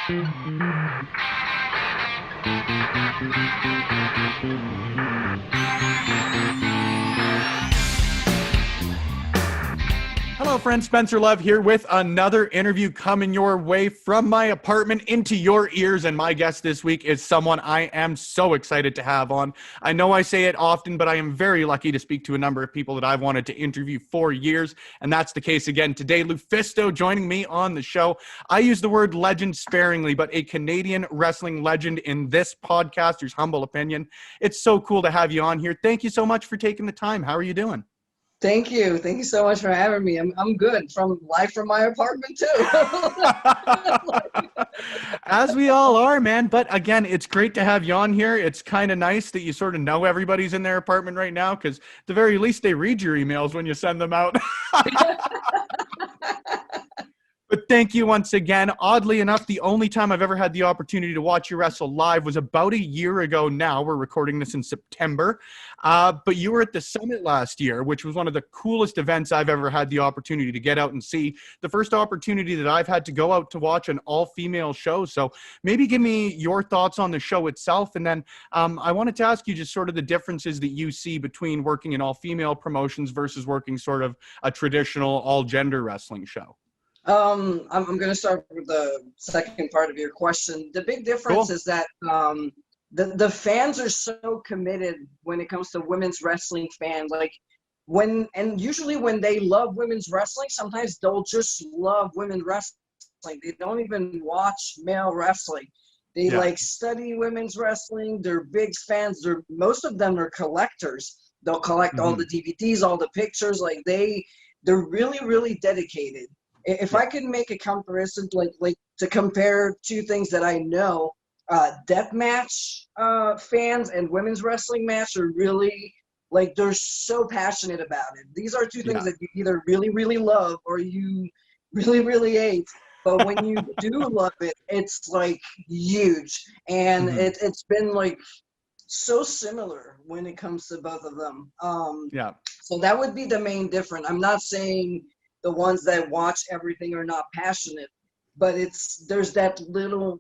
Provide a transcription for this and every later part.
Hello, friends. Spencer Love here with another interview coming your way from my apartment into your ears. And my guest this week is someone I am so excited to have on. I know I say it often, but I am very lucky to speak to a number of people that I've wanted to interview for years. And that's the case again today. LuFisto joining me on the show. I use the word legend sparingly, but a Canadian wrestling legend in this podcaster's humble opinion. It's so cool to have you on here. Thank you so much for taking the time. How are you doing? Thank you. Thank you so much for having me. I'm good. From my apartment too. As we all are, man. But again, it's great to have you on here. It's kind of nice that you sort of know everybody's in their apartment right now, because at the very least they read your emails when you send them out. But thank you once again. Oddly enough, the only time I've ever had the opportunity to watch you wrestle live was about a year ago now. We're recording this in September. But you were at the Summit last year, which was one of the coolest events I've ever had the opportunity to get out and see. The first opportunity that I've had to go out to watch an all-female show. So maybe give me your thoughts on the show itself. And then I wanted to ask you just sort of the differences that you see between working in all-female promotions versus working sort of a traditional all-gender wrestling show. I'm going to start with the second part of your question. The big difference is that the fans are so committed when it comes to women's wrestling fans. Usually when they love women's wrestling, sometimes they'll just love women's wrestling. They don't even watch male wrestling. They study women's wrestling. They're big fans. Most of them are collectors. They'll collect all the DVDs, all the pictures. They're really, really dedicated. If I could make a comparison, like to compare two things that I know, deathmatch fans and women's wrestling match are really, they're so passionate about it. These are two things that you either really, really love or you really, really hate. But when you do love it, it's huge. And it's been so similar when it comes to both of them. So that would be the main difference. I'm not saying the ones that watch everything are not passionate, but there's that little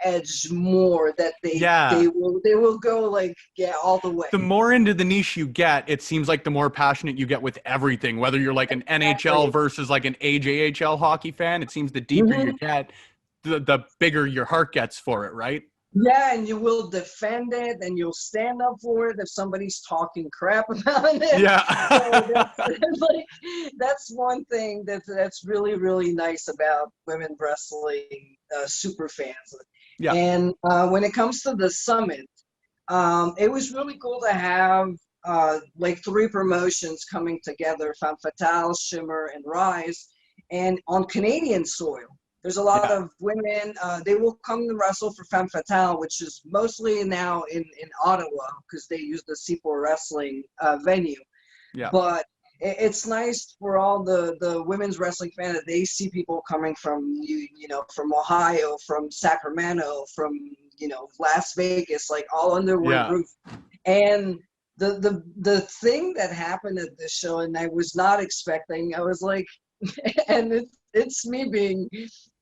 edge more that they will go all the way. The more into the niche you get, it seems like the more passionate you get with everything, whether you're like an NHL versus like an AJHL hockey fan. It seems the deeper you get, the bigger your heart gets for it, right? Yeah, and you will defend it, and you'll stand up for it if somebody's talking crap about it. Yeah. So that's one thing that's really, really nice about women wrestling super fans. Yeah. And when it comes to the Summit, it was really cool to have three promotions coming together: Femme Fatale, Shimmer, and Rise, and on Canadian soil. There's a lot of women. They will come to wrestle for Femme Fatale, which is mostly now in Ottawa because they use the C4 Wrestling venue. Yeah. But it's nice for all the women's wrestling fans that they see people coming from from Ohio, from Sacramento, from Las Vegas, all under one roof. And the thing that happened at this show, and I was not expecting, I was like, and it's me being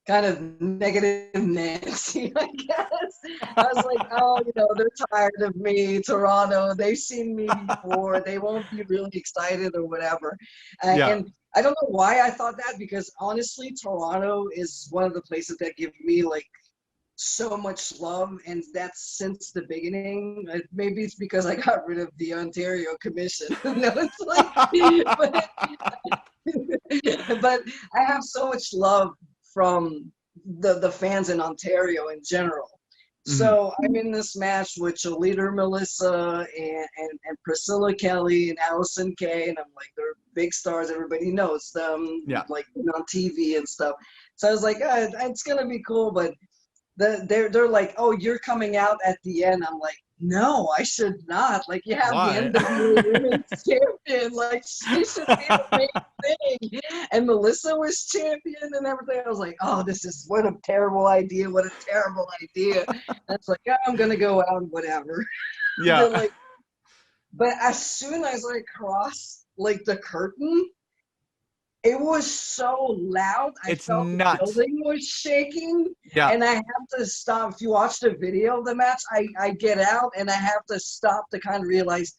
kind of negative Nancy, I guess. I was like, oh, they're tired of me, Toronto. They've seen me before. They won't be really excited or whatever. And I don't know why I thought that, because honestly, Toronto is one of the places that give me so much love, and that's since the beginning. Maybe it's because I got rid of the Ontario Commission. But I have so much love from the fans in Ontario in general. So I'm in this match with your leader Melissa and Priscilla Kelly and Allison Kay, and I'm they're big stars. Everybody knows them, on TV and stuff. So I was like, it's gonna be cool, but they're like, oh, you're coming out at the end. I'm like, no, I should not. You have the NWA Women's Champion. She should be the main thing. And Melissa was champion and everything. I was like, oh, what a terrible idea. What a terrible idea. And it's like, yeah, I'm going to go out and whatever. Yeah. But as soon as I crossed, the curtain, It was so loud. I It's felt the nuts. building was shaking. Yeah. And I have to stop. If you watch the video of the match, I get out and I have to stop to kind of realize,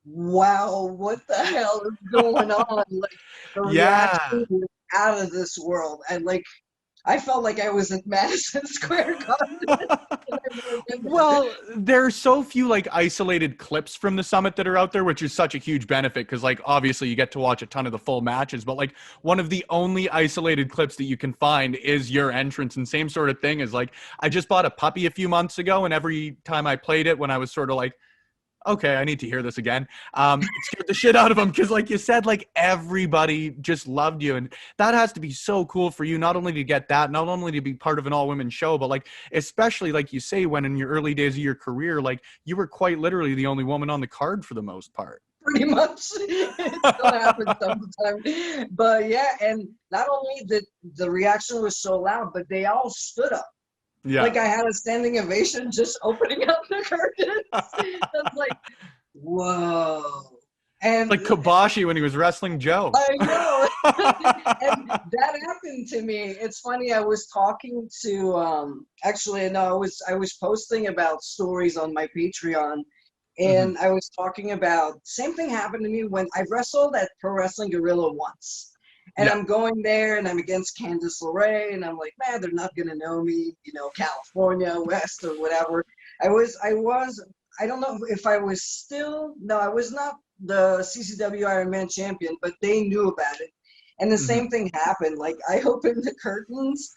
wow, what the hell is going on? Like, the Yeah. reaction was out of this world. And like, I felt like I was at Madison Square Garden. Well, there's so few like isolated clips from the summit that are out there, which is such a huge benefit because like obviously you get to watch a ton of the full matches, but like one of the only isolated clips that you can find is your entrance. And same sort of thing is like I just bought a puppy a few months ago, and every time I played it when I was sort of like, okay, I need to hear this again. It scared the shit out of them because, like you said, like everybody just loved you, and that has to be so cool for you. Not only to get that, not only to be part of an all-women show, but like especially like you say, when in your early days of your career, like you were quite literally the only woman on the card for the most part. Pretty much, it still happens sometimes. But yeah, and not only the reaction was so loud, but they all stood up. Yeah. Like I had a standing ovation just opening up the curtains. That's like, whoa. And like Kobashi when he was wrestling Joe. I know. And that happened to me. It's funny, I was talking to actually no, I was posting about stories on my Patreon, and I was talking about same thing happened to me when I wrestled at Pro Wrestling Guerrilla once. And I'm going there and I'm against Candice LeRae and I'm like, man, they're not going to know me, you know, California, West or whatever. I don't know if I was still, no, I was not the CCW Iron Man champion, but they knew about it. And the same thing happened. Like I opened the curtains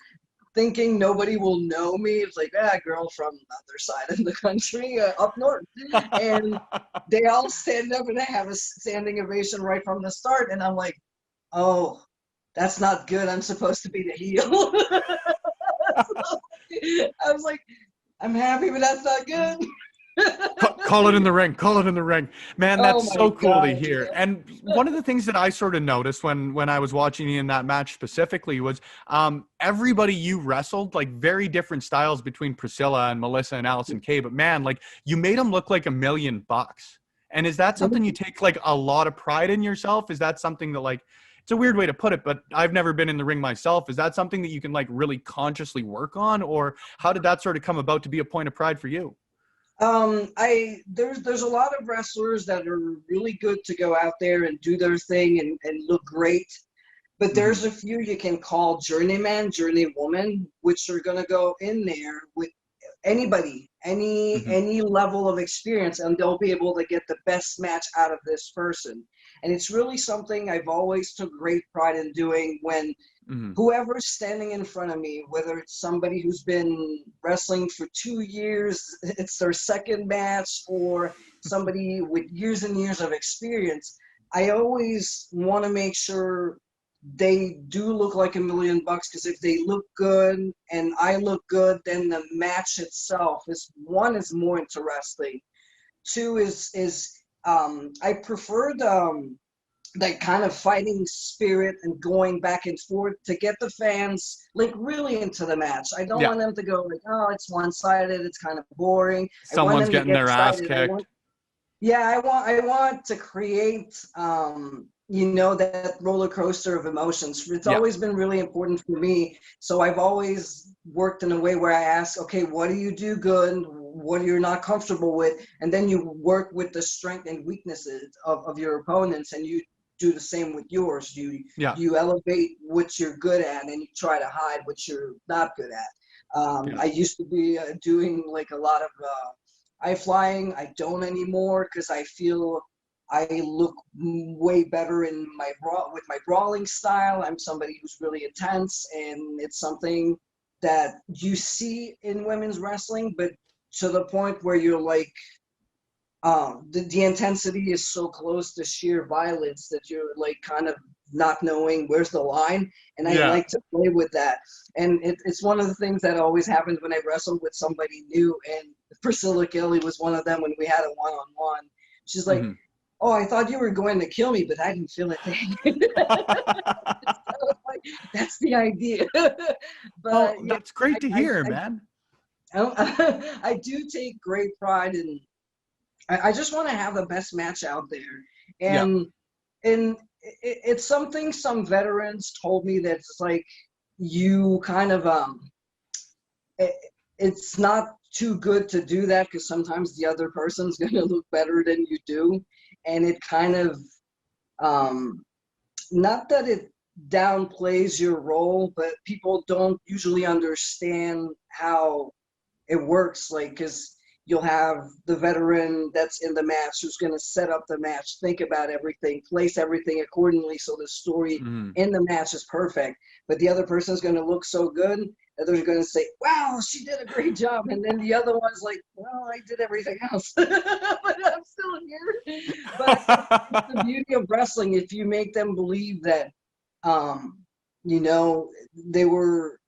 thinking nobody will know me. It's like, girl from the other side of the country, up north. And they all stand up and I have a standing ovation right from the start. And I'm like, oh, that's not good. I'm supposed to be the heel. I was like, I'm happy, but that's not good. Call it in the ring. Call it in the ring. Man, that's so cool to hear. Yeah. And one of the things that I sort of noticed when I was watching you in that match specifically was everybody you wrestled, like very different styles between Priscilla and Melissa and Allison Kay. But man, like you made them look like $1,000,000. And is that something you take like a lot of pride in yourself? Is that something that like, it's a weird way to put it, but I've never been in the ring myself. Is that something that you can like really consciously work on, or how did that sort of come about to be a point of pride for you? There's a lot of wrestlers that are really good to go out there and do their thing and look great. But there's a few you can call journeyman, journeywoman, which are gonna go in there with anybody, any level of experience, and they'll be able to get the best match out of this person. And it's really something I've always took great pride in doing when whoever's standing in front of me, whether it's somebody who's been wrestling for 2 years, it's their second match, or somebody with years and years of experience, I always want to make sure they do look like $1,000,000, because if they look good and I look good, then the match itself is, one, is more interesting. Two is I prefer that kind of fighting spirit and going back and forth to get the fans like really into the match. I don't want them to go like, oh, it's one-sided, it's kind of boring. Someone's getting their ass kicked. I want to create you know, that roller coaster of emotions. It's always been really important for me. So I've always worked in a way where I ask, okay, what do you do good? What you're not comfortable with? And then you work with the strength and weaknesses of your opponents, and you do the same with yours. You elevate what you're good at, and you try to hide what you're not good at. I used to be doing like a lot of high flying. I don't anymore because I feel I look way better in with my brawling style. I'm somebody who's really intense, and it's something that you see in women's wrestling, but to the point where you're like, the intensity is so close to sheer violence that you're like kind of not knowing where's the line. And I like to play with that. And it's one of the things that always happens when I wrestled with somebody new. And Priscilla Kelly was one of them when we had a one-on-one. She's like, oh, I thought you were going to kill me, but I didn't feel it. So like, that's the idea. But that's great to hear, man. I do take great pride in. I just want to have the best match out there, and it's something some veterans told me that's like you kind of it's not too good to do that because sometimes the other person's going to look better than you do, and it kind of not that it downplays your role, but people don't usually understand how it works, like, because you'll have the veteran that's in the match who's going to set up the match, think about everything, place everything accordingly so the story in the match is perfect. But the other person's going to look so good that they're going to say, wow, she did a great job. And then the other one's like, well, I did everything else, but I'm still here. But it's the beauty of wrestling. If you make them believe that, you know, they were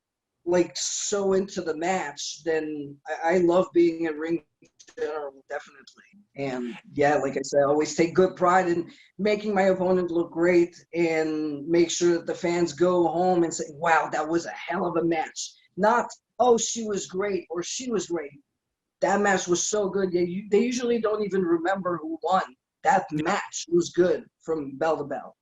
like so into the match, then I love being in ring general, definitely. And yeah, like I said, I always take good pride in making my opponent look great and make sure that the fans go home and say, wow, that was a hell of a match. Not, oh, she was great or she was great. That match was so good. They usually don't even remember who won. That match was good from bell to bell.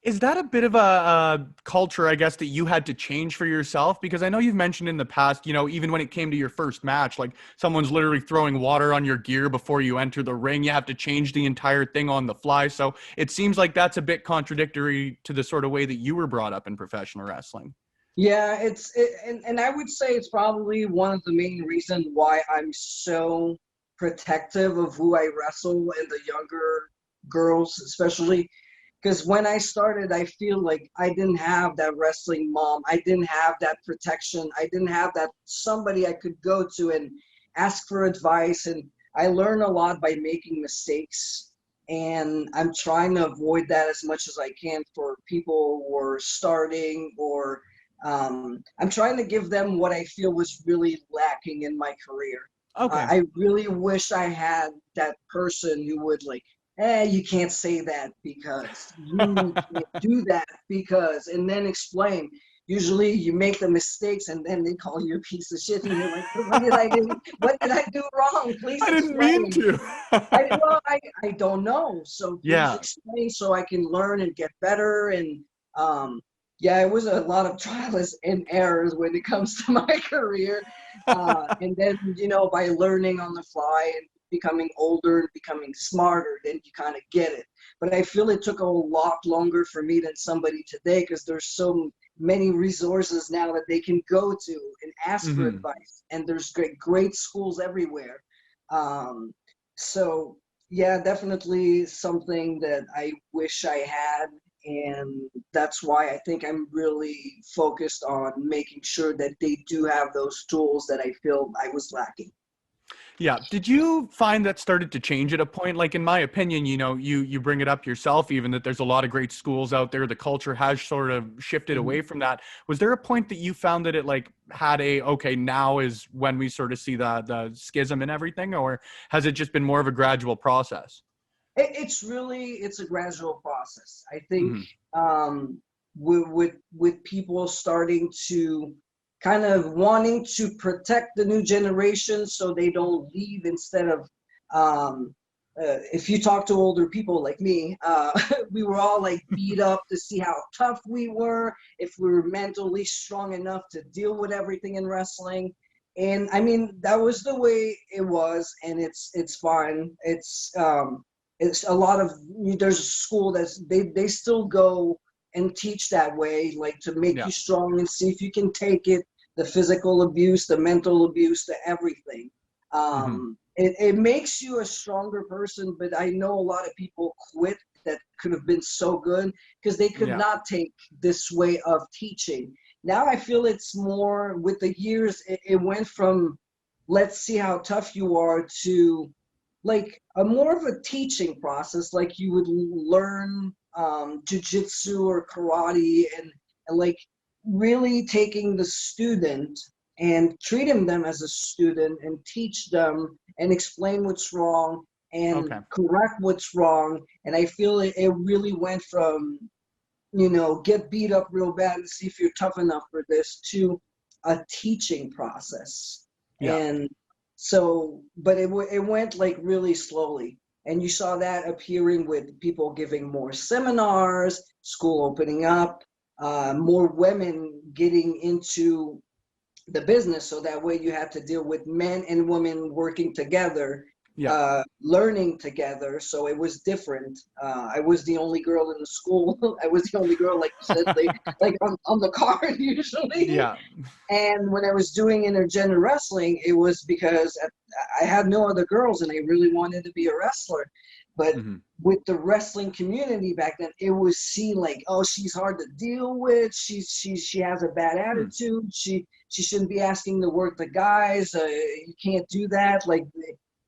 Is that a bit of a culture, I guess, that you had to change for yourself? Because I know you've mentioned in the past, you know, even when it came to your first match, like someone's literally throwing water on your gear before you enter the ring. You have to change the entire thing on the fly. So it seems like that's a bit contradictory to the sort of way that you were brought up in professional wrestling. Yeah, and I would say it's probably one of the main reasons why I'm so protective of who I wrestle and the younger girls, especially. Because when I started, I feel like I didn't have that wrestling mom. I didn't have that protection. I didn't have that somebody I could go to and ask for advice. And I learn a lot by making mistakes. And I'm trying to avoid that as much as I can for people who are starting, or I'm trying to give them what I feel was really lacking in my career. Okay. I really wish I had that person who would like, you can't say that because you can't do that because, and then explain. Usually you make the mistakes and then they call you a piece of shit and you're like, what did I do? What did I do wrong? Please I didn't mean explain. to. I don't know. So please explain so I can learn and get better. And yeah, it was a lot of trials and errors when it comes to my career. And then, you know, by learning on the fly and becoming older and becoming smarter, then you kind of get it. But I feel it took a lot longer for me than somebody today because there's so many resources now that they can go to and ask for advice. And there's great schools everywhere. So yeah, definitely something that I wish I had. And that's why I think I'm really focused on making sure that they do have those tools that I feel I was lacking. Yeah. Did you find that started to change at a point? Like, in my opinion, you know, you bring it up yourself, even that there's a lot of great schools out there. The culture has sort of shifted away from that. Was there a point that you found that it like had okay, now is when we sort of see the schism and everything, or has it just been more of a gradual process? It's a gradual process. I think with people starting to kind of wanting to protect the new generation so they don't leave, instead of if you talk to older people like me, we were all like beat up to see how tough we were, if we were mentally strong enough to deal with everything in wrestling. And I mean, that was the way it was, and it's fine. It's a lot of, there's a school that's they still go and teach that way, like to make you strong and see if you can take it, the physical abuse, the mental abuse, the everything. It makes you a stronger person, but I know a lot of people quit that could have been so good because they could not take this way of teaching. Now I feel it's more, with the years, it went from let's see how tough you are to like a more of a teaching process, like you would learn jujitsu or karate, and like really taking the student and treating them as a student and teach them and explain what's wrong and correct what's wrong. And I feel it really went from, you know, get beat up real bad and see if you're tough enough for this, to a teaching process. And so, but it went like really slowly. And you saw that appearing with people giving more seminars, school opening up, more women getting into the business. So that way you had to deal with men and women working together, learning together. So it was different. I was the only girl in the school. I was the only girl, like you said, like on the card usually. Yeah. And when I was doing intergender wrestling, it was because I had no other girls and I really wanted to be a wrestler. But with the wrestling community back then, it was seen like, oh, she's hard to deal with. She has a bad attitude. She shouldn't be asking to work the guys. You can't do that. Like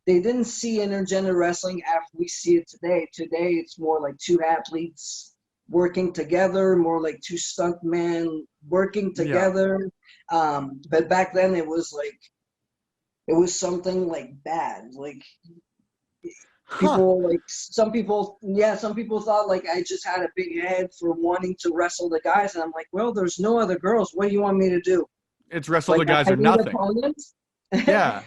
they didn't see intergender wrestling after we see it today. Today, it's more like two athletes working together, more like two stunt men working together. But back then it was something like bad. Like people, like some people thought like I just had a big head for wanting to wrestle the guys. And I'm like, well, there's no other girls. What do you want me to do? It's wrestle the guys or nothing. Opponents. Yeah.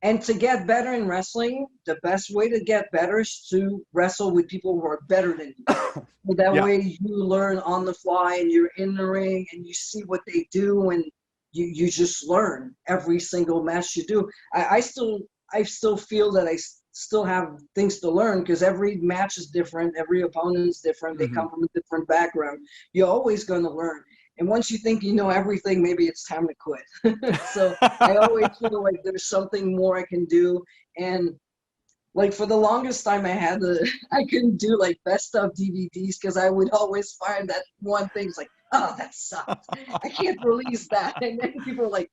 And to get better in wrestling, the best way to get better is to wrestle with people who are better than you. So that way you learn on the fly and you're in the ring and you see what they do and you just learn every single match you do. I still feel that I still have things to learn because every match is different. Every opponent is different. They come from a different background. You're always going to learn. And once you think you know everything, maybe it's time to quit. So I always feel like there's something more I can do. And like for the longest time I couldn't do like best of DVDs because I would always find that one thing's like, oh, that sucked. I can't release that. And then people are like,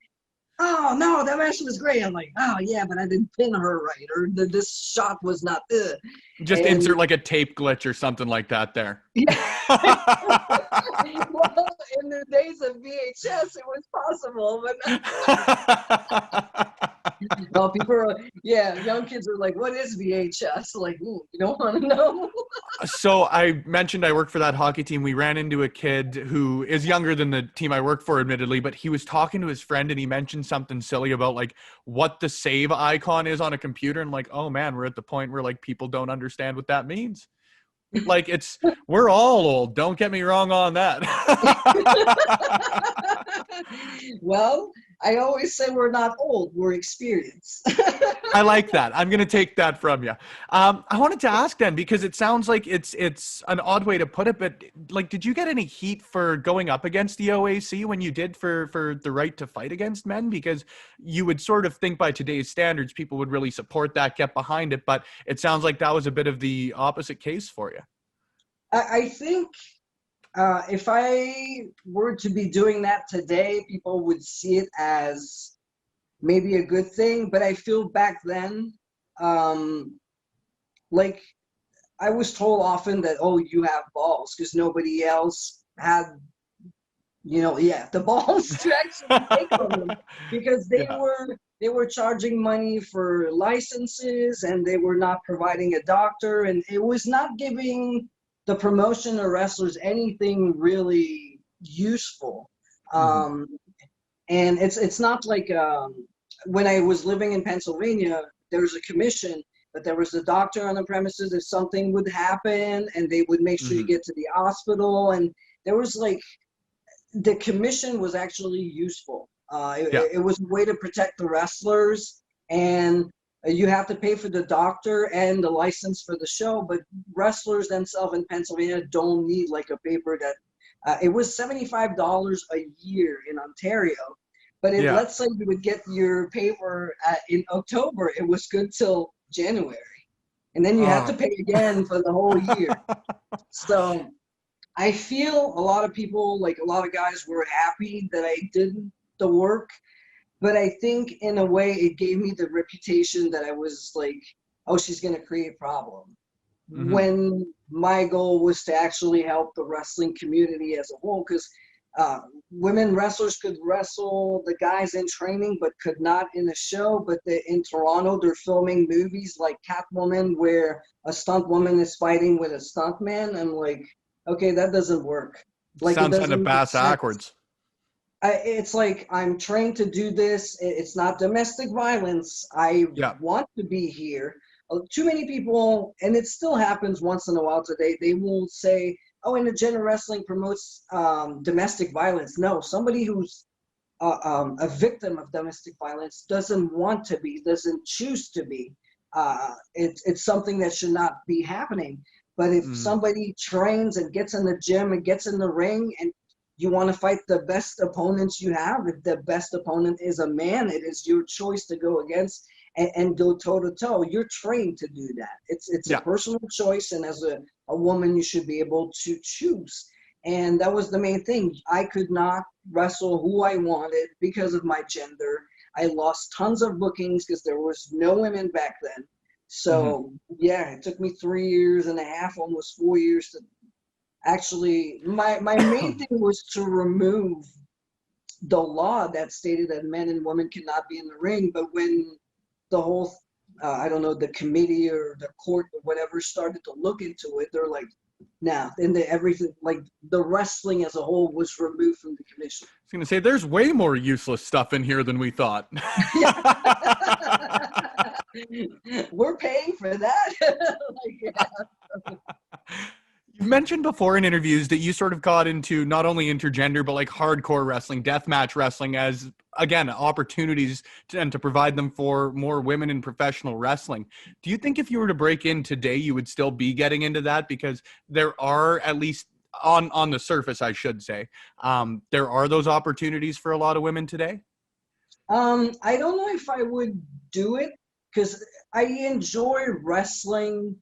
oh, no, that match was great. I'm like, oh, yeah, but I didn't pin her right. Or this shot was not good. Just insert like a tape glitch or something like that there. Yeah. Well, in the days of VHS, it was possible. But well, young kids are like, what is VHS? Like, you don't want to know. So I mentioned I work for that hockey team. We ran into a kid who is younger than the team I work for, admittedly, but he was talking to his friend and he mentioned something silly about like what the save icon is on a computer. And like, oh man, we're at the point where like people don't understand what that means. Like we're all old. Don't get me wrong on that. Well, I always say we're not old, we're experienced. I like that. I'm going to take that from you. I wanted to ask then, because it sounds like it's an odd way to put it, but like, did you get any heat for going up against the OAC when you did for the right to fight against men? Because you would sort of think by today's standards, people would really support that, get behind it. But it sounds like that was a bit of the opposite case for you. I think if I were to be doing that today, people would see it as maybe a good thing. But I feel back then, like I was told often that, oh, you have balls because nobody else had, the balls to actually take them because they were charging money for licenses and they were not providing a doctor and it was not giving the promotion of wrestlers anything really useful. And it's not like when I was living in Pennsylvania, there was a commission, but there was a doctor on the premises if something would happen and they would make sure you get to the hospital. And there was like, the commission was actually useful. It was a way to protect the wrestlers and you have to pay for the doctor and the license for the show, but wrestlers themselves in Pennsylvania don't need like a paper that it was $75 a year in Ontario. But let's say you would get your paper in October, it was good till January. And then you have to pay again for the whole year. So I feel a lot of people, like a lot of guys were happy that I did the work. But I think in a way it gave me the reputation that I was like, oh, she's going to create a problem. When my goal was to actually help the wrestling community as a whole, because women wrestlers could wrestle the guys in training, but could not in a show. But in Toronto, they're filming movies like Catwoman where a stunt woman is fighting with a stunt man. I'm like, okay, that doesn't work. Like, sounds kind of bass backwards. It's like, I'm trained to do this. It's not domestic violence. I want to be here, too many people, and it still happens once in a while today, they will say, oh, intergender wrestling promotes domestic violence. No, somebody who's a victim of domestic violence doesn't want to be, doesn't choose to be. It's something that should not be happening. But if somebody trains and gets in the gym and gets in the ring and you want to fight the best opponents you have, if the best opponent is a man, it is your choice to go against and go toe to toe. You're trained to do that. It's a personal choice, and as a woman, you should be able to choose. And that was the main thing. I could not wrestle who I wanted because of my gender. I lost tons of bookings because there was no women back then. So yeah, it took me 3 years and a half, almost 4 years to actually, my main thing was to remove the law that stated that men and women cannot be in the ring. But when the whole, I don't know, the committee or the court or whatever started to look into it, they're like, nah, and everything, like the wrestling as a whole was removed from the commission. I was going to say, there's way more useless stuff in here than we thought. We're paying for that. You've mentioned before in interviews that you sort of got into not only intergender, but like hardcore wrestling, deathmatch wrestling as, again, opportunities to provide them for more women in professional wrestling. Do you think if you were to break in today, you would still be getting into that? Because there are, at least on the surface, I should say, there are those opportunities for a lot of women today? I don't know if I would do it because I enjoy wrestling,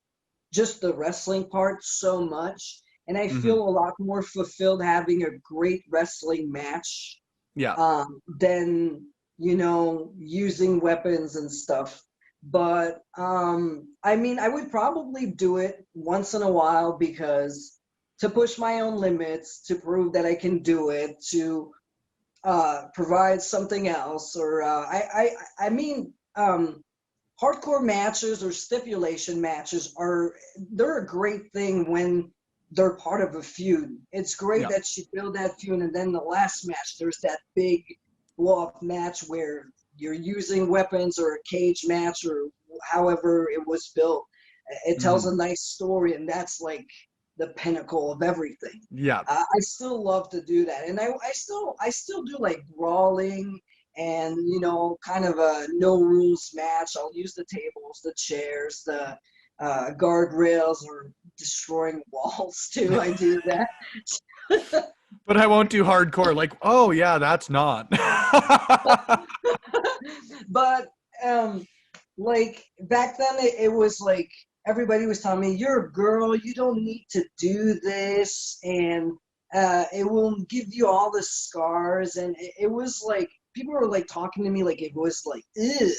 just the wrestling part so much, and I feel a lot more fulfilled having a great wrestling match than, you know, using weapons and stuff. But I mean, I would probably do it once in a while because to push my own limits, to prove that I can do it, to provide something else, or I mean, hardcore matches or stipulation matches they're a great thing when they're part of a feud. It's great that you build that feud, and then the last match, there's that big blow-up match where you're using weapons, or a cage match, or however it was built. It tells a nice story, and that's like the pinnacle of everything. I still love to do that, and I still do like brawling and, you know, kind of a no rules match. I'll use the tables, the chairs, the guardrails, or destroying walls too. I do that. But I won't do hardcore. Like, oh yeah, that's not. But like back then, it was like everybody was telling me, "You're a girl, you don't need to do this, and it will give you all the scars." And it was like people were like talking to me like it was like, ugh.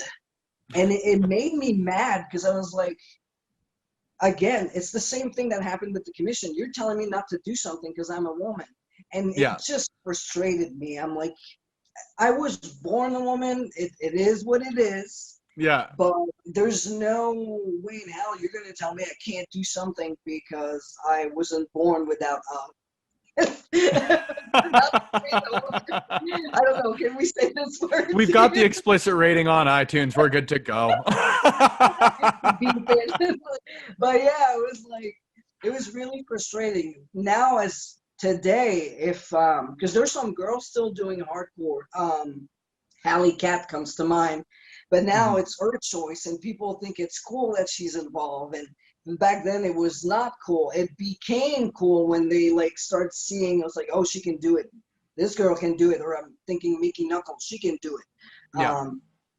And it made me mad because I was like, again, it's the same thing that happened with the commission. You're telling me not to do something because I'm a woman. And it just frustrated me. I'm like, I was born a woman. It is what it is. Yeah. But there's no way in hell you're going to tell me I can't do something because I wasn't born without I don't know. Can we say this word? We've got the explicit rating on iTunes. We're good to go. But yeah, it was really frustrating. Now, as today, if because there's some girls still doing hardcore. Hallie Cat comes to mind, but now it's her choice, and people think it's cool that she's involved. And back then it was not cool. It became cool when they like start seeing. I was like, oh, she can do it. This girl can do it. Or I'm thinking Mickey Knuckles, she can do it.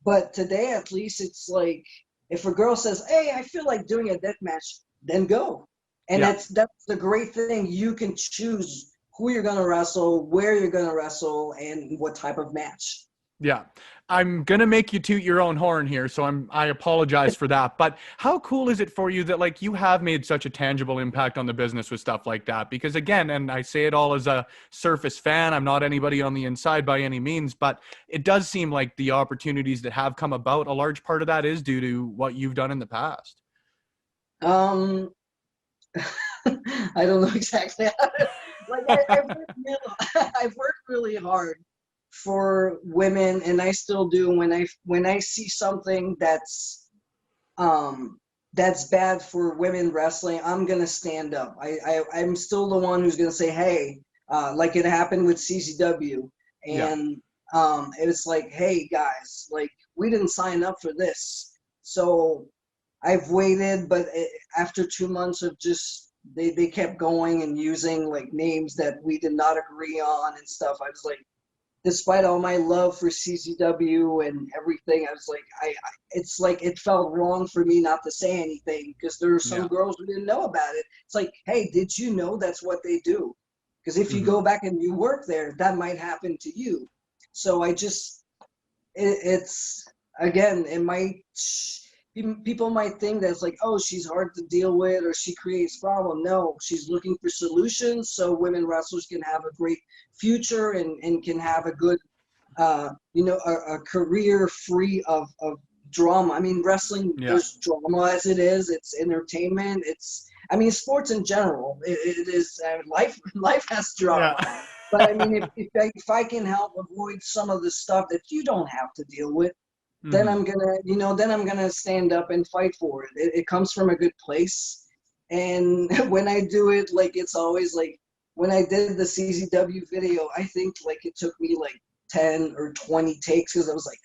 But today, at least, it's like if a girl says, hey, I feel like doing a death match, then go. And that's the great thing. You can choose who you're going to wrestle, where you're going to wrestle, and what type of match. Yeah. I'm going to make you toot your own horn here, so I apologize for that. But how cool is it for you that like you have made such a tangible impact on the business with stuff like that? Because again, and I say it all as a surface fan, I'm not anybody on the inside by any means, but it does seem like the opportunities that have come about, a large part of that is due to what you've done in the past. I don't know exactly how to, like I've worked really hard for women, and I still do when I see something that's that's bad for women wrestling, I'm going to stand up. I'm still the one who's going to say, hey, like it happened with CZW. And it's like, hey, guys, like we didn't sign up for this. So I've waited, but after 2 months of just, they kept going and using like names that we did not agree on and stuff. I was like, despite all my love for CZW and everything, I was like, it's like it felt wrong for me not to say anything because there were some girls who didn't know about it. It's like, hey, did you know that's what they do? Because if you go back and you work there, that might happen to you. So I just, it's again, it might. People might think that's like, oh, she's hard to deal with or she creates problem. No, she's looking for solutions so women wrestlers can have a great future and can have a good, a career free of drama. I mean, wrestling, there's drama as it is. It's entertainment. Sports in general. It is life has drama. Yeah. But I mean, if I can help avoid some of the stuff that you don't have to deal with, then I'm gonna stand up and fight for it. It comes from a good place, and when I do it, like it's always like when I did the CZW video, I think like it took me like 10 or 20 takes because I was like,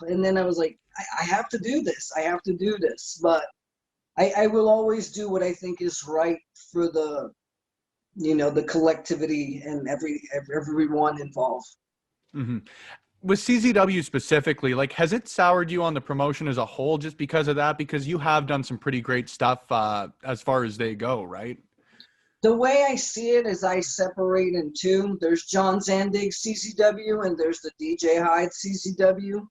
and then I was like, I have to do this. I have to do this, but I will always do what I think is right for the collectivity and everyone involved. With CZW specifically, like, has it soured you on the promotion as a whole just because of that? Because you have done some pretty great stuff as far as they go, right? The way I see it is I separate in two. There's John Zandig's CZW and there's the DJ Hyde CZW,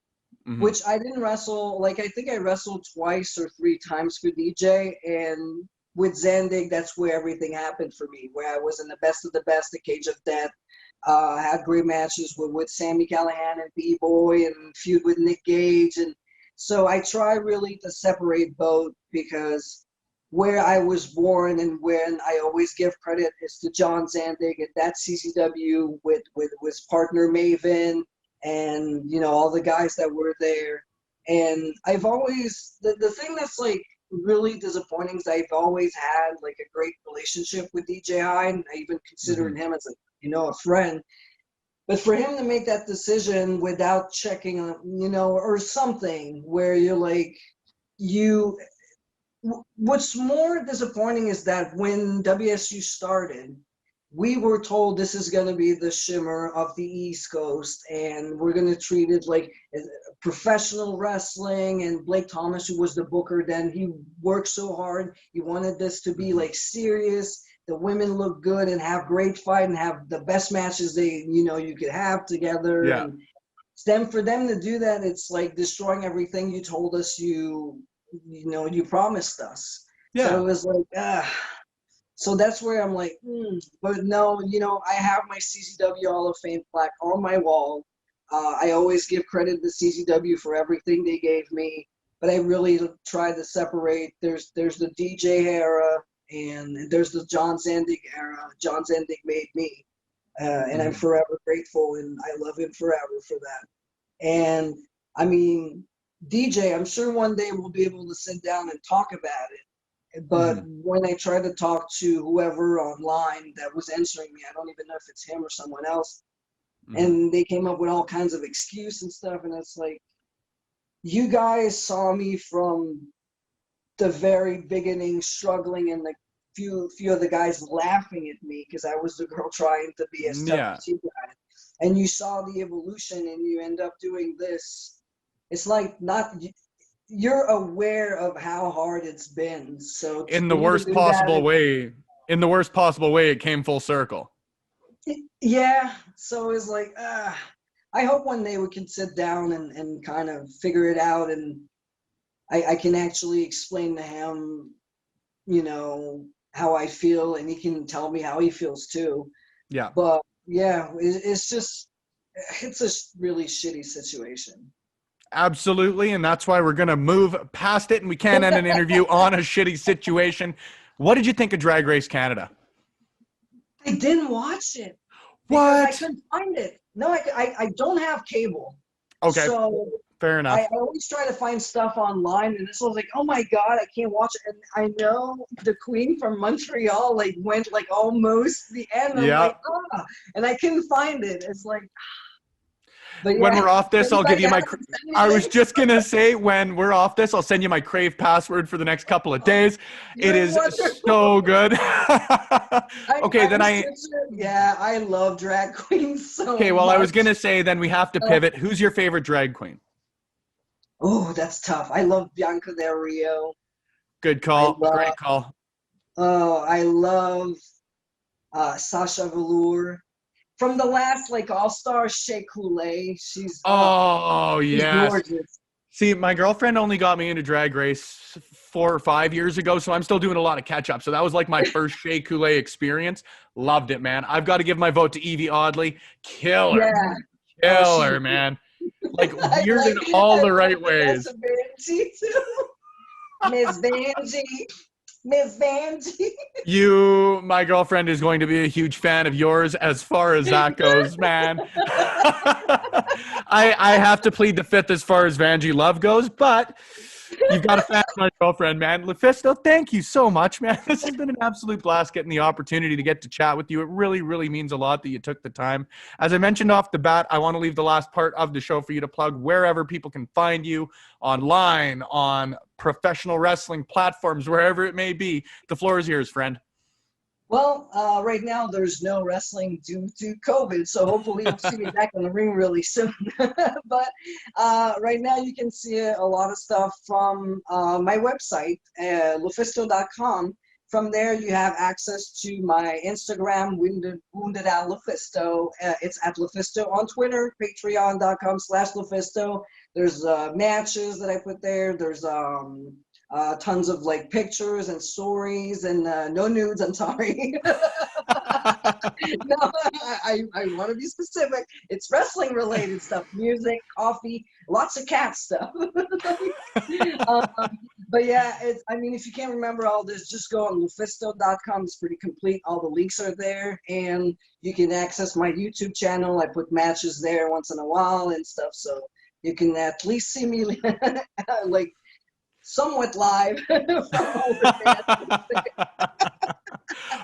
which I didn't wrestle. Like, I think I wrestled twice or 3 times for DJ. And with Zandig, that's where everything happened for me, where I was in the best of the best, the Cage of Death. Had great matches with Sami Callihan and B-Boy and feud with Nick Gage. And so I try really to separate both because where I was born and when I always give credit is to John Zandig and that CZW with his partner Maven and, all the guys that were there. And I've always, the thing that's like really disappointing is I've always had like a great relationship with DJ Hyde. And I even considered him as a friend, but for him to make that decision without checking on, or something where you're like, what's more disappointing is that when WSU started, we were told this is going to be the Shimmer of the East Coast and we're going to treat it like professional wrestling. And Blake Thomas, who was the booker then, he worked so hard. He wanted this to be like serious. The women look good and have great fight and have the best matches you could have together. Yeah. And then for them to do that, it's like destroying everything you told us you promised us. Yeah. So it was like, so that's where I'm like, but no, I have my CZW Hall of Fame plaque on my wall. I always give credit to CZW for everything they gave me, but I really try to separate. There's the DJ era. And there's the John Zandig era. John Zandig made me, and I'm forever grateful, and I love him forever for that. And I mean, DJ, I'm sure one day we'll be able to sit down and talk about it. But when I try to talk to whoever online that was answering me, I don't even know if it's him or someone else, and they came up with all kinds of excuse and stuff, and it's like, you guys saw me from the very beginning struggling and the few of the guys laughing at me because I was the girl trying to be as tough as you guys. And you saw the evolution and you end up doing this. It's like you're aware of how hard it's been. So in the worst possible way, it came full circle. Yeah. So it's like, I hope one day we can sit down and kind of figure it out and I can actually explain to him, how I feel, and he can tell me how he feels too. Yeah. But yeah, it's a really shitty situation. Absolutely, and that's why we're going to move past it, and we can't end an interview on a shitty situation. What did you think of Drag Race Canada? I didn't watch it. What? I couldn't find it. No, I don't have cable. Okay. So Fair enough. I always try to find stuff online, and this was like, oh my god, I can't watch it. And I know the queen from Montreal like went like almost the end. I'm like, and I couldn't find it. It's like, but yeah, when we're off this, I'll give you my. I was just gonna say, when we're off this, I'll send you my Crave password for the next couple of days. It is so good. Okay, I love drag queens so Okay, well, much. I was gonna say, then we have to pivot. Who's your favorite drag queen? Oh, that's tough. I love Bianca Del Rio. Good call. Great call. Oh, I love Sasha Velour. From the last like All-Star, Shea Coulee. She's gorgeous. See, my girlfriend only got me into Drag Race 4 or 5 years ago, so I'm still doing a lot of catch up. So that was like my first Shea Coulee experience. Loved it, man. I've got to give my vote to Evie Oddly. Killer. Yeah. Killer, man. Like weird in all the right ways. Miss Vanjie. Miss Vanjie. My girlfriend is going to be a huge fan of yours as far as that goes, man. I have to plead the fifth as far as Vanjie love goes, but you've got a fan of my girlfriend, man. LuFisto, thank you so much, man. This has been an absolute blast getting the opportunity to get to chat with you. It really, really means a lot that you took the time. As I mentioned off the bat, I want to leave the last part of the show for you to plug wherever people can find you online, on professional wrestling platforms, wherever it may be. The floor is yours, friend. Well, right now there's no wrestling due to COVID, so hopefully you'll see me back in the ring really soon. But right now you can see a lot of stuff from my website, LuFisto.com. From there you have access to my Instagram, Wounded at LuFisto. It's at LuFisto on Twitter, patreon.com/LuFisto. There's matches that I put there. There's tons of like pictures and stories and no nudes, I'm sorry. No, I want to be specific. It's wrestling related stuff, music, coffee, lots of cat stuff. But yeah, if you can't remember all this, just go on LuFisto.com. It's pretty complete. All the links are there, and you can access my YouTube channel. I put matches there once in a while and stuff, so you can at least see me like somewhat live.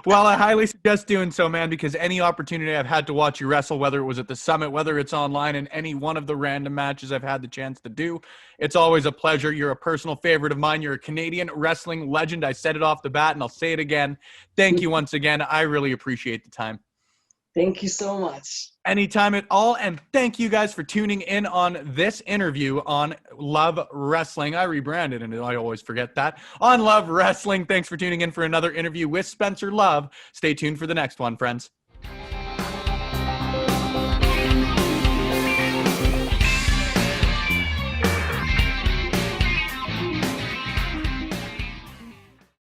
Well, I highly suggest doing so, man, because any opportunity I've had to watch you wrestle, whether it was at the Summit, whether it's online, in any one of the random matches I've had the chance to do, it's always a pleasure. You're a personal favorite of mine. You're a Canadian wrestling legend. I said it off the bat, and I'll say it again. Thank you once again. I really appreciate the time. Thank you so much. Anytime at all. And thank you guys for tuning in on this interview on Love Wrestling. I rebranded and I always forget that. On Love Wrestling. Thanks for tuning in for another interview with Spencer Love. Stay tuned for the next one, friends.